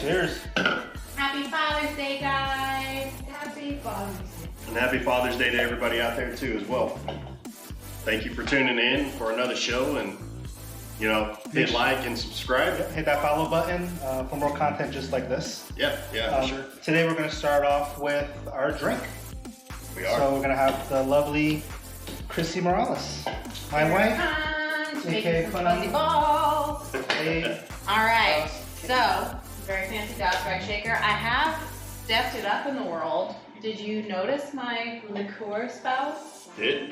Cheers. Happy Father's Day, guys. Happy Father's Day. And happy Father's Day to everybody out there too as well. Thank you for tuning in for another show, and you know, hit like and subscribe. Hit that follow button for more content just like this. Yeah, sure. Today we're going to start off with our drink. We are. So we're going to have the lovely Chrissy Morales, my wife. Making some fuzzy balls. Hey. All right, so very fancy Dodge Bag Shaker. I have stepped it up in the world. Did you notice my liqueur spout? Did?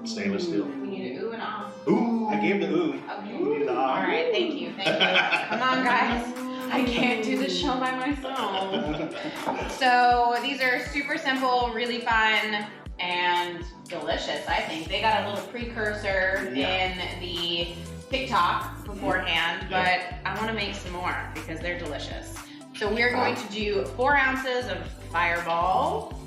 Stainless steel. We need an ooh and ah. Ooh. I gave the ooh. Okay. You need the ah. All right, thank you. Come on, guys. I can't do this show by myself. So these are super simple, really fun, and delicious, I think. They got a little precursor in the TikTok beforehand, but I want to make some more because they're delicious. So we're going to do 4 ounces of Fireball.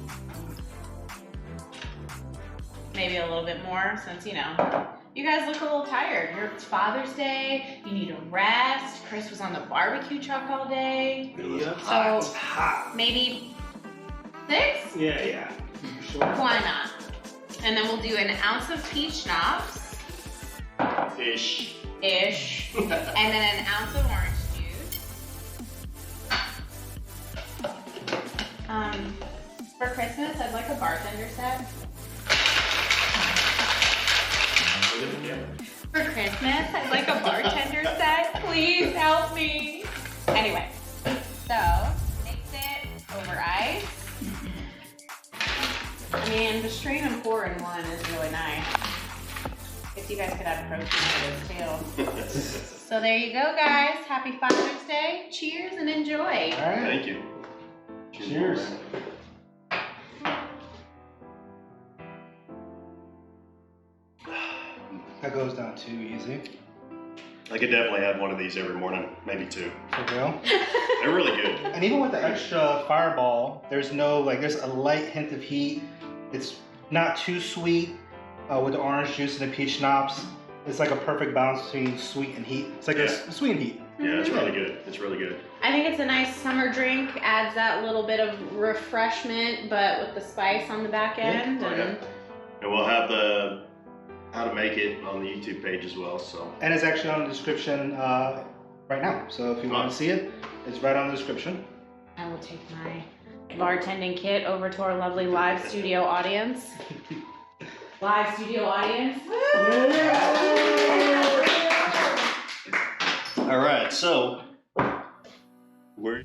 Maybe a little bit more since, you know, you guys look a little tired. It's Father's Day, you need a rest. Chris was on the barbecue truck all day. Yeah. So hot. maybe 6? Yeah. Sure. Why not? And then we'll do an ounce of peach schnapps. Ish. And then an ounce of orange juice. For Christmas, I'd like a bartender set. For Christmas, I'd like a bartender set. Please help me. Anyway, so mix it over ice. I mean, the strain and pour in one is really nice. Guess you guys could have protein for this too. So there you go, guys. Happy Father's Day. Cheers and enjoy. All right. Thank you. Cheers. That goes down too easy. I could definitely have one of these every morning, maybe 2. For real. They're really good. And even with the extra Fireball, there's a light hint of heat. It's not too sweet with the orange juice and the peach schnapps. It's like a perfect balance between sweet and heat. It's like a sweet and heat. Yeah, it's really good. It's really good. I think it's a nice summer drink. Adds that little bit of refreshment, but with the spice on the back end. And we'll have the how to make it on the YouTube page as well. So. And it's actually on the description right now. So if you want to see it, it's right on the description. I will take my bartending kit over to our lovely live studio audience. Live studio audience. All right, so we're